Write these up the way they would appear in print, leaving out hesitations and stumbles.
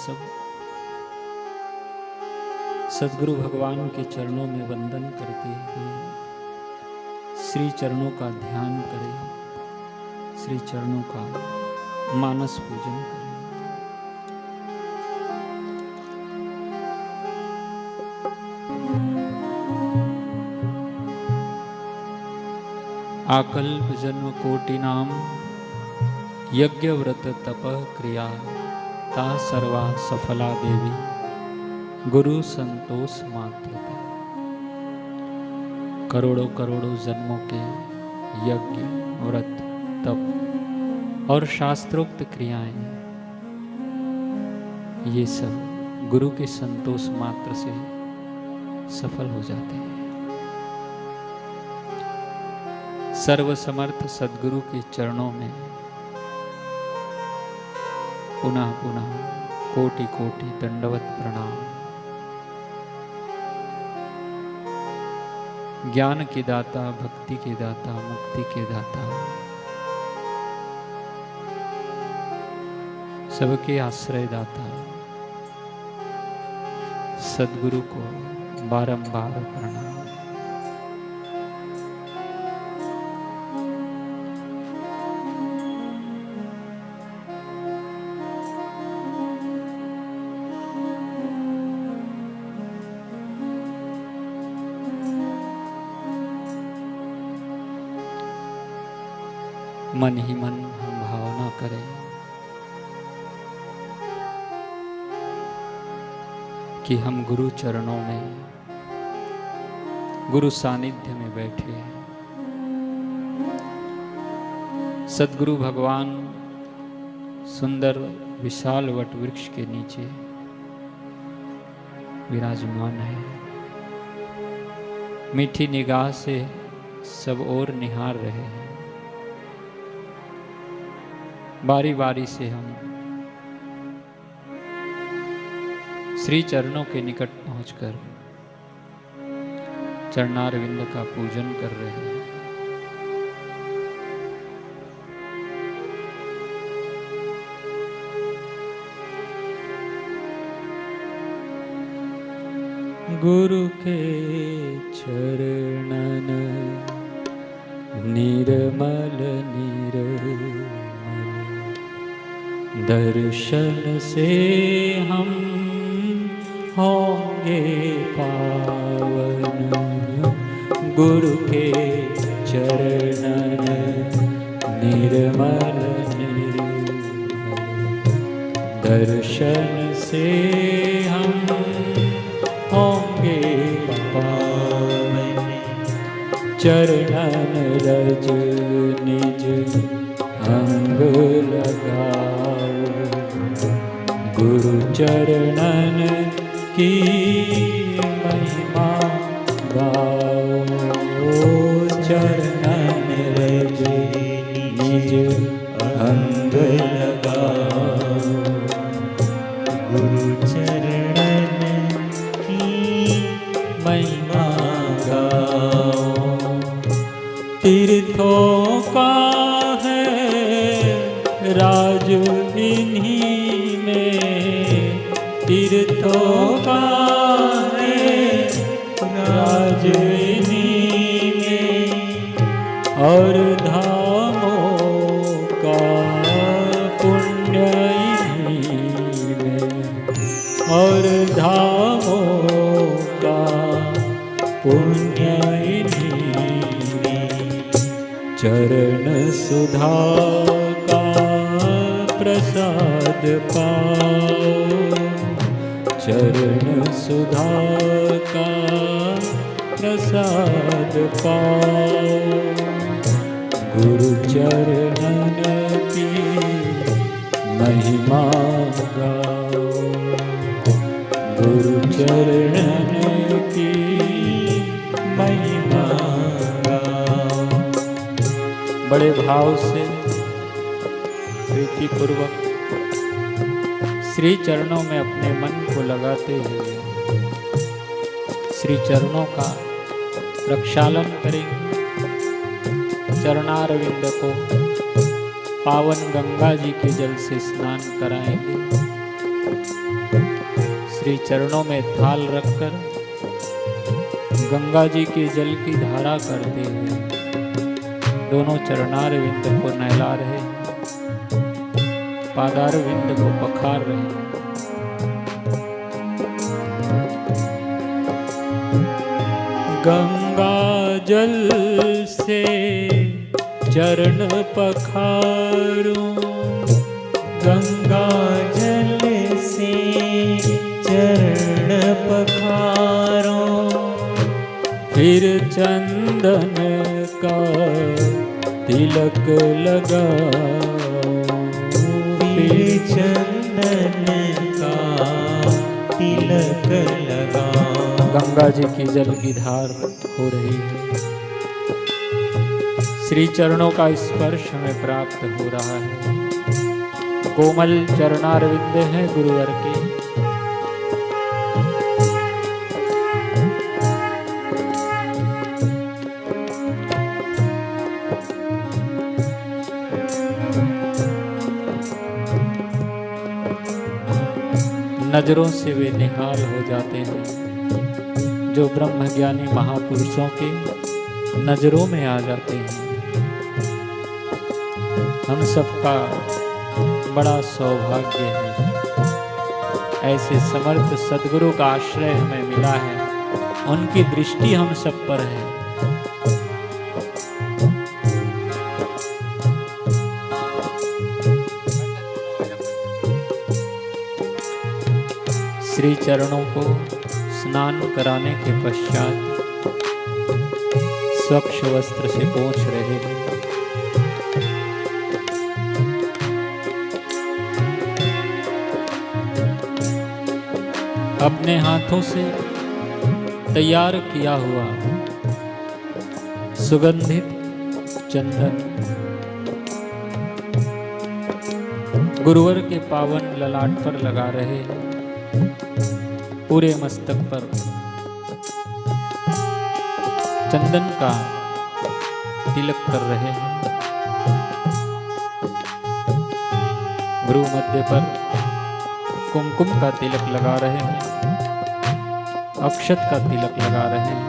सब सद्गुरु भगवान के चरणों में वंदन करते हुए श्री चरणों का ध्यान करें, श्री चरणों का मानस पूजन करें। आकल्प जन्म कोटि नाम यज्ञ व्रत तप क्रिया ता सर्वा सफला देवी गुरु संतोष मात्र। करोड़ों करोड़ों जन्मों के यज्ञ व्रत तप और शास्त्रोक्त क्रियाएं, ये सब गुरु के संतोष मात्र से सफल हो जाते हैं। सर्वसमर्थ सद्गुरु के चरणों में पुनः पुनः कोटि कोटि दंडवत प्रणाम। ज्ञान के दाता, भक्ति के दाता, मुक्ति के दाता, सबके आश्रय दाता सद्गुरु को बारंबार प्रणाम। मन ही मन हम भावना करें कि हम गुरु चरणों में, गुरु सानिध्य में बैठे हैं। सद्गुरु भगवान सुंदर विशाल वट वृक्ष के नीचे विराजमान है। मीठी निगाह से सब ओर निहार रहे हैं। बारी बारी से हम श्री चरणों के निकट पहुंचकर चरणारविंद का पूजन कर रहे हैं। गुरु के चरणन निर्मल निर्मल दर्शन से हम होंगे पावन। गुरु के चरणन निर्मल निर्मल दर्शन से हम होंगे पावन। चरणन रज निज अंग लगाओ, गुरु चरणन की महिमा गाओ। चरणन रज निज अंग लगाओ, गुरु चरणन की महिमा गाओ। तीर्थों का राज इन्हीं में, तीर्थों का है राज इन्हीं में, और धामों का पुण्य इन्हीं में, और धामों का पुण्य इन्हीं में। चरण सुधा प्रसाद पाओ, चरण सुधा का प्रसाद पाओ। गुरु चरणन की महिमा गाओ, गुरु चरणन की महिमा गाओ। बड़े भाव से प्रीति पूर्वक श्री चरणों में अपने मन को लगाते हुए श्री चरणों का प्रक्षालन करेंगे। चरणारविंद को पावन गंगा जी के जल से स्नान कराएंगे। श्री चरणों में थाल रखकर गंगा जी के जल की धारा करते हुए दोनों चरणार विंद को नहला रहे हैं, पादार विंद को पखार रहे हैं। गंगा जल से चरण पखारूं, गंगा जल से चरण पखारूं, फिर चंदन का तिलक लगाऊं, फिर चंदन का तिलक लगाऊं। गंगा जी की जल की धार हो रही है, श्री चरणों का स्पर्श हमें प्राप्त हो रहा है। कोमल चरणारविंद हैं गुरुवर के, नजरों से वे निहाल हो जाते हैं जो ब्रह्मज्ञानी महापुरुषों के नजरों में आ जाते हैं। हम सबका बड़ा सौभाग्य है, ऐसे समर्थ सद्गुरु का आश्रय हमें मिला है, उनकी दृष्टि हम सब पर है। श्री चरणों को स्नान कराने के पश्चात स्वच्छ वस्त्र से पोंछ रहे हैं। अपने हाथों से तैयार किया हुआ सुगंधित चंदन गुरुवर के पावन ललाट पर लगा रहे हैं, पूरे मस्तक पर चंदन का तिलक कर रहे हैं। गुरु मध्य पर कुमकुम का तिलक लगा रहे हैं, अक्षत का तिलक लगा रहे हैं।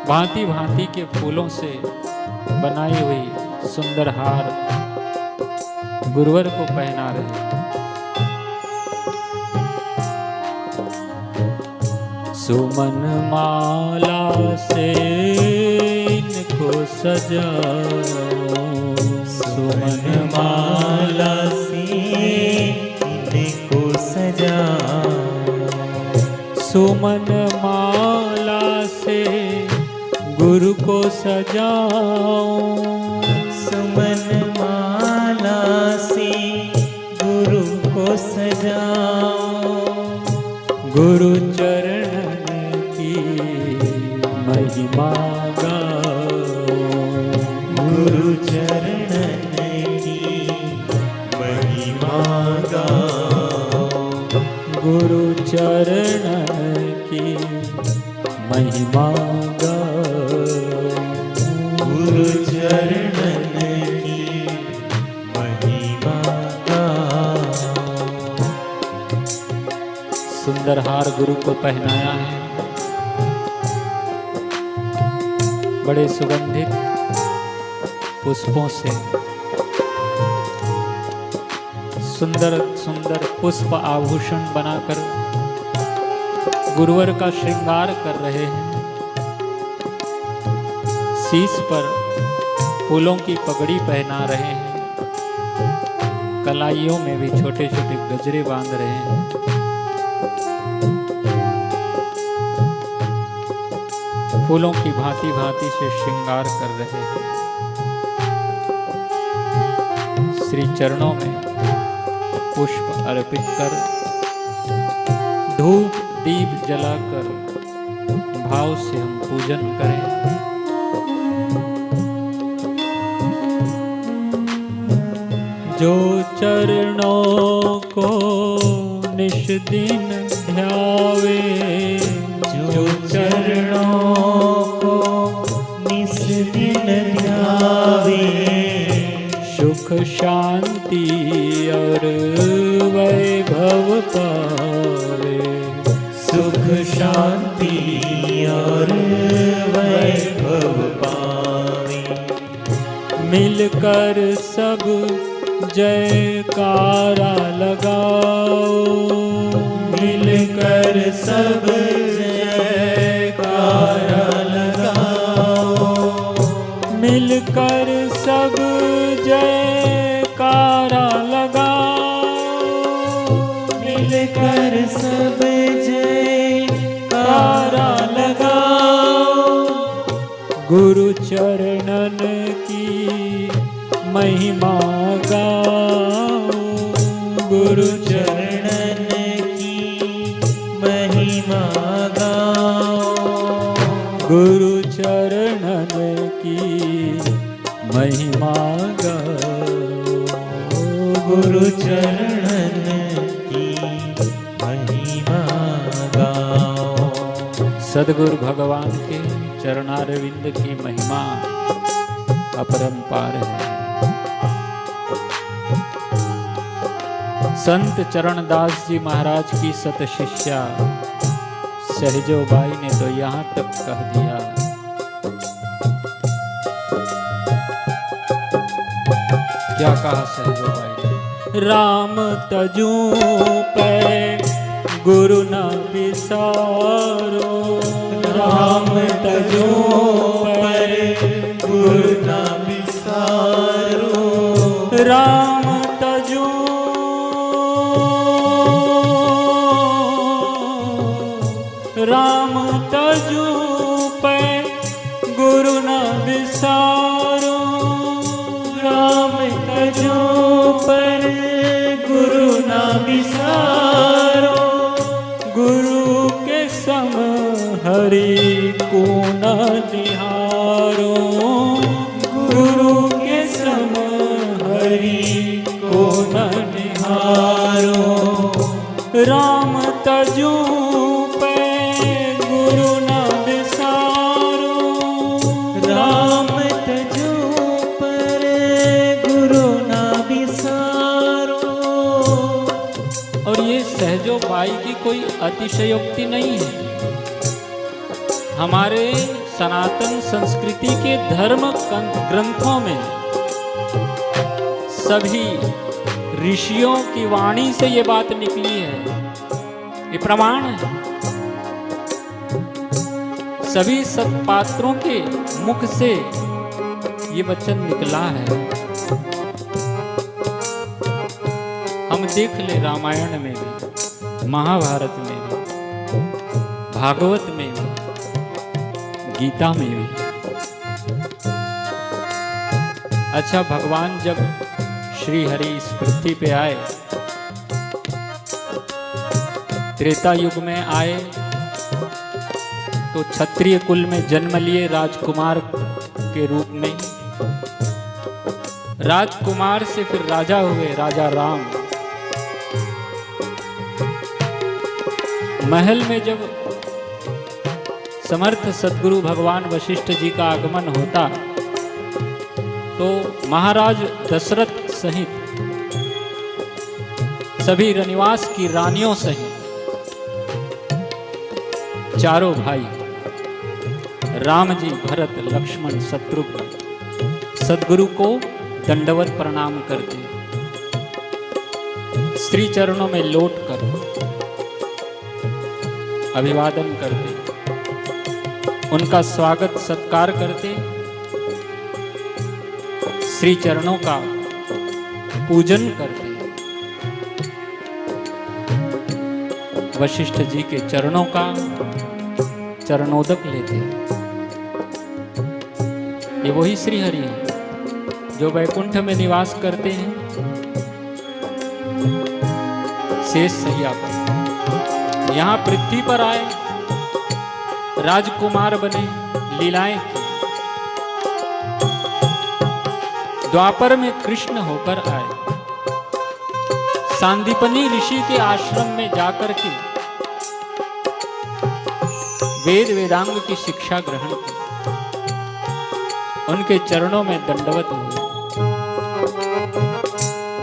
भांति भांति के फूलों से बनाई हुई सुंदर हार गुरुवर को पहना रहे हैं। सुमन माला से इनको सजाओ, सुमन माला से इनको सजाओ, सुमन माला से गुरु को सजाओ, सुमन माला से गुरु को सजाओ, गुरु चरण की महिमा गाओ, गुरु चरण की महिमा गाओ, गुरु चरण की महिमा गाओ, गुरु चरण की महिमा गाओ। सुंदर हार गुरु को पहनाया है, बड़े सुगंधित पुष्पों से सुंदर सुंदर पुष्प आभूषण बनाकर गुरुवर का श्रृंगार कर रहे हैं। शीश पर फूलों की पगड़ी पहना रहे हैं, कलाइयों में भी छोटे छोटे गजरे बांध रहे हैं। फूलों की भांति भांति से श्रृंगार कर रहे हैं। श्री चरणों में पुष्प अर्पित कर धूप दीप जलाकर भाव से हम पूजन करें। जो चरणों को निश दिन ध्यावे, जो चरणों को निस दिन ध्यावे, सुख शांति और वैराग्य मिलकर सब जयकारा लगाओ, मिलकर सब जयकारा लगाओ, मिलकर सब जयकारा लगाओ, मिलकर सब जयकारा लगाओ, गुरु चरणन की महिमा गाओ, गुरु चरणन की महिमा गाओ, गुरु चरणन की महिमा गाओ, गुरु चरणन की महिमा गाओ। सदगुरु भगवान के चरणारविंद की महिमा अपरंपार है। संत चरणदास जी महाराज की सत शिष्या सहजोबाई ने तो यहाँ तक कह दिया, क्या कहा सहजोबाई ने? राम तजू पे गुरु न विसारो, राम तजो पर गुरु न विसारो, राम तजू राम तजू पे गुरु न विसारो, राम तजो पर गुरु न विसारो, गुरु के सम हरि को न निहारो, गुरु के सम हरि को न निहारो, राम तजू पे गुरु न विसारो, राम तजो पर गुरु न विसारो। और ये सहजोबाई की कोई अतिशयोक्ति नहीं है। हमारे सनातन संस्कृति के धर्म ग्रंथों में सभी ऋषियों की वाणी से ये बात निकली है, ये प्रमाण है। सभी सत्पात्रों के मुख से ये वचन निकला है। हम देख ले रामायण में भी, महाभारत में भी, भागवत में भी, गीता में भी। अच्छा, भगवान जब श्री हरि इस पृथ्वी पे आए, त्रेता युग में आए तो क्षत्रिय कुल में जन्म लिए राजकुमार के रूप में। राजकुमार से फिर राजा हुए, राजा राम। महल में जब समर्थ सद्गुरु भगवान वशिष्ठ जी का आगमन होता तो महाराज दशरथ सहित सभी रनिवास की रानियों सहित चारों भाई राम जी, भरत, लक्ष्मण, शत्रुघ्न सद्गुरु को दंडवत प्रणाम करते, श्री चरणों में लौट कर अभिवादन करते, उनका स्वागत सत्कार करते, श्री चरणों का पूजन करते, वशिष्ठ जी के चरणों का चरणोदक लेते। ये वही श्री हरि है जो वैकुंठ में निवास करते हैं, शेष सैया पर। यहाँ पृथ्वी पर आए, राजकुमार बने, लीलाएं की। द्वापर में कृष्ण होकर आए, सांदीपनी ऋषि के आश्रम में जाकर के वेद वेदांग की शिक्षा ग्रहण की, उनके चरणों में दंडवत हुए।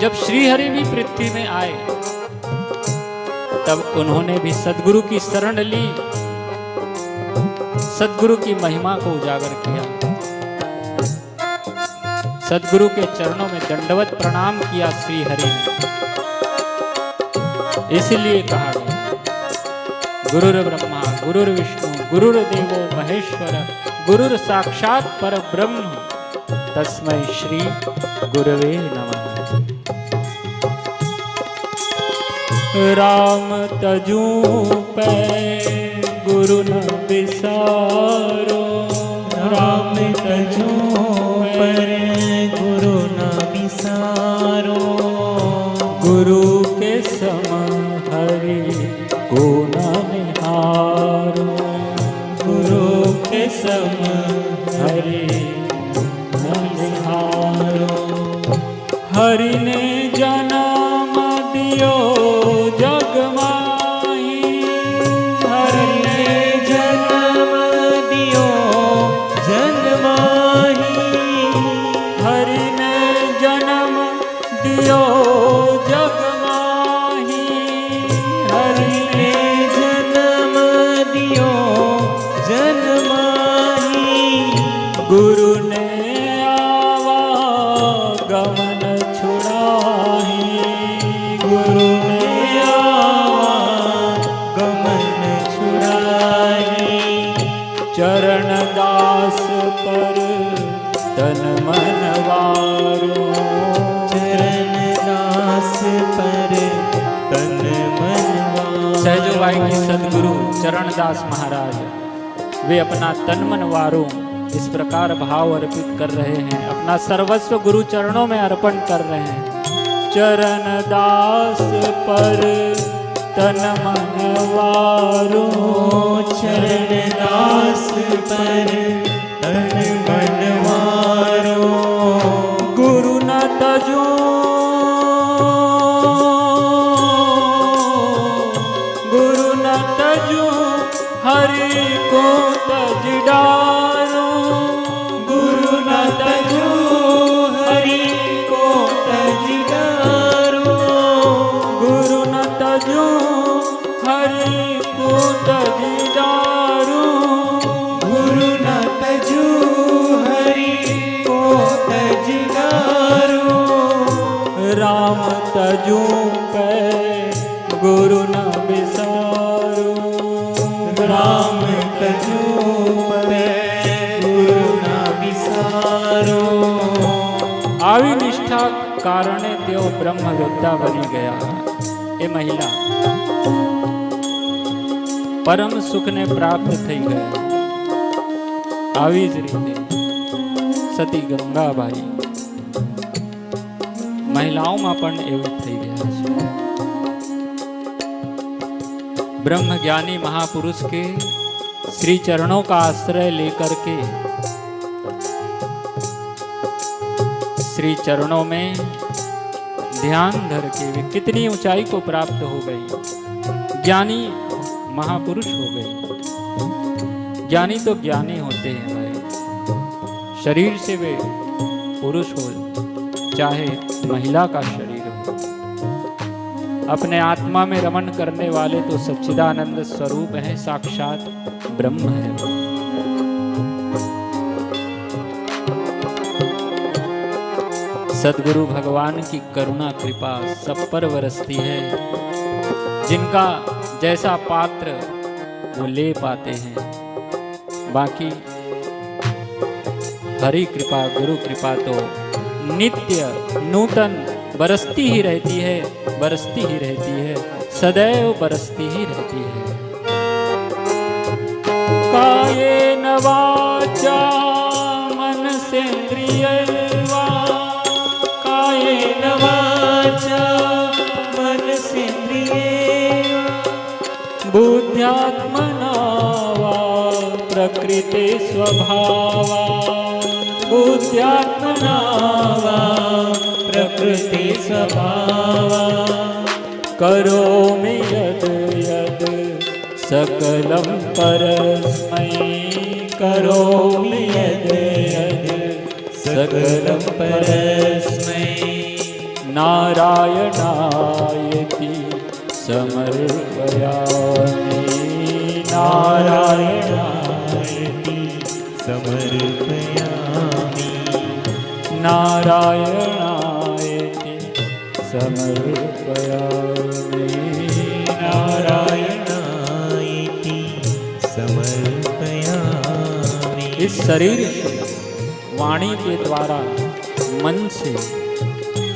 जब श्रीहरि भी पृथ्वी में आए तब उन्होंने भी सद्गुरु की शरण ली, सद्गुरु की महिमा को उजागर किया। सदगुरु के चरणों में दंडवत प्रणाम किया श्री हरि ने। इसलिए कहा गया गुरुर ब्रह्मा गुरुर विष्णु गुरुर्देवो महेश्वर गुरुर साक्षात पर ब्रह्म तस्मै श्री गुरवे नमः। राम तजू पे गुरु न बिसारो, राम तजू पर गुरु न बिसारो, गुरु के सम हरि को न निहारो, गुरु के सम हरि न निहारो। हरि ने जन्म दियो जग माही, हरि ने जन्म दियो जग माही, हरि ने जन्म दियो जग माही, हरि ने जन्म दियो जग माही, गुरु ने आवागमन छुड़ाही, गुरु ने आवागमन छुड़ाही, चरण दास पर तन मन वारो, चरण दास पर तन मन वारो। सहजोबाई की सदगुरु चरणदास महाराज वे अपना तन मन वारो इस प्रकार भाव अर्पित कर रहे हैं, अपना सर्वस्व गुरु चरणों में अर्पण कर रहे हैं। चरण दास पर तन मन वारो, चरण दास पर तन मन वारो, गुरु न तजू, गुरु न तजू हरि को तज डारो, गुरु न तजू हरि को तज डारो, गुरु न तजू हरि को तज डारो, गुरु न तजू हरि को तज डारो, राम तजू पे गुरु न बिसारो, राम तजू पे गुरु न बिसारो। આવી નિષ્ઠા કારણે તેઓ બ્રહ્મ યોદ્ધા બની ગયા। એ મહિલા પરમ સુખને પ્રાપ્ત થઈ ગયા। આવી જ રીતે સતી ગંગાબાઈ મહિલાઓમાં પણ એવું થઈ ગયા છે। ब्रह्म ज्ञानी महापुरुष के श्री चरणों का आश्रय लेकर के श्री चरणों में ध्यान धर के वे कितनी ऊंचाई को प्राप्त हो गई, ज्ञानी महापुरुष हो गई। ज्ञानी तो ज्ञानी होते हैं भाई, शरीर से वे पुरुष हो चाहे महिला का शरीर हो, अपने आत्मा में रमण करने वाले तो सच्चिदानंद स्वरूप है, साक्षात ब्रह्म है। सदगुरु भगवान की करुणा कृपा सब पर बरसती है। जिनका जैसा पात्र वो ले पाते हैं, बाकी हरि कृपा गुरु कृपा तो नित्य नूतन बरसती ही रहती है, बरसती ही रहती है, सदैव बरसती ही रहती है। कायेन वाचा मनसेन्द्रियैर्वा, कायेन वाचा मनसेन्द्रियैर्वा, बुद्ध्यात्मना वा प्रकृते स्वभावा, बुद्ध्यात्मना वा प्रकृति स्वभावा, करोमि यद् यद् सकलं परस्मै, करोमि यद् यद् सकलं परस्मै, नारायणायति समर्पयामि, नारायणायति समर्पयामि, नारायणायति समर्पयामि। नारायणायति समर्पयामि। इस शरीर से, वाणी के द्वारा, मन से,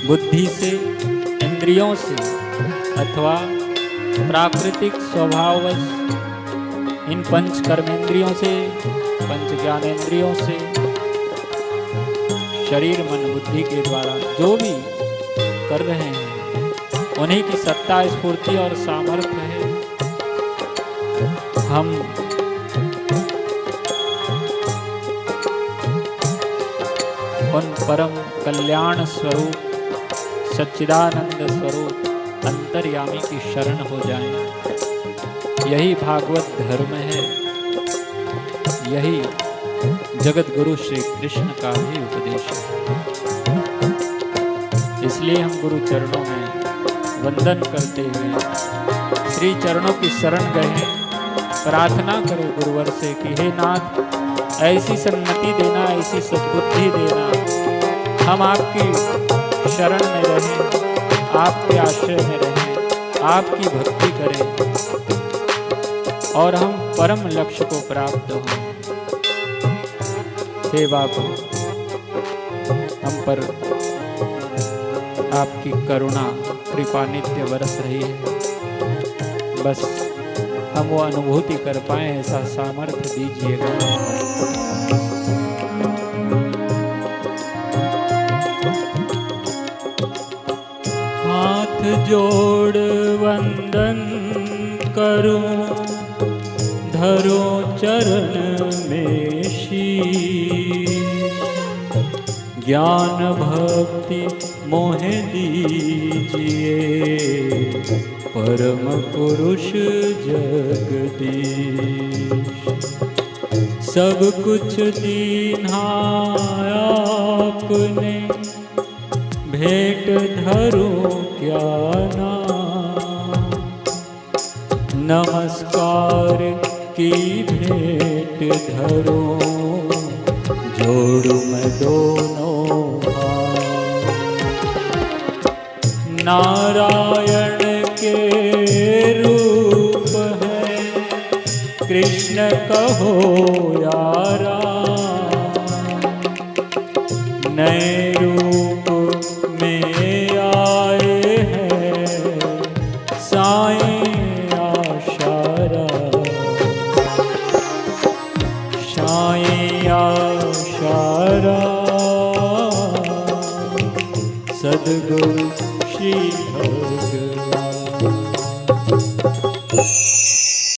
बुद्धि से, इंद्रियों से अथवा प्राकृतिक स्वभाववश इन पंच कर्मेंद्रियों से, पंच ज्ञानेंद्रियों से, शरीर मन बुद्धि के द्वारा जो भी कर रहे हैं उन्हीं की सत्ता, स्फूर्ति और सामर्थ्य है। हम उन परम कल्याण स्वरूप, सच्चिदानंद स्वरूप अंतर्यामी की शरण हो जाएं। यही भागवत धर्म है, यही जगत गुरु श्री कृष्ण का भी उपदेश है। इसलिए हम गुरु चरणों में वंदन करते हुए श्री चरणों की शरण गए, प्रार्थना करें गुरुवर से कि हे नाथ, ऐसी सन्मति देना, ऐसी सद्बुद्धि देना, हम आपकी शरण में रहें, आपके आश्रय में रहें, आपकी भक्ति करें और हम परम लक्ष्य को प्राप्त हों। हे बाबू, हम पर आपकी करुणा कृपा नित्य बरस रही है। बस हम वो अनुभूति कर पाए, ऐसा सामर्थ्य दीजिएगा। हाथ जोड़ वंदन करूं, धरो चरण में शीश, ज्ञान भक्ति मोहे दीजिए, परम पुरुष जगदीश। सब कुछ दीन्हा आपने, भेंट धरो क्या नाम, नमस्कार की भेंट धरो, जोड़ू मैं दोनों हाथ। नारायण के रूप है, कृष्ण कहो यारा, नए रूप में आए हैं साईं आशारा, साईं आशारा, सद्गुरु श्री भगवान।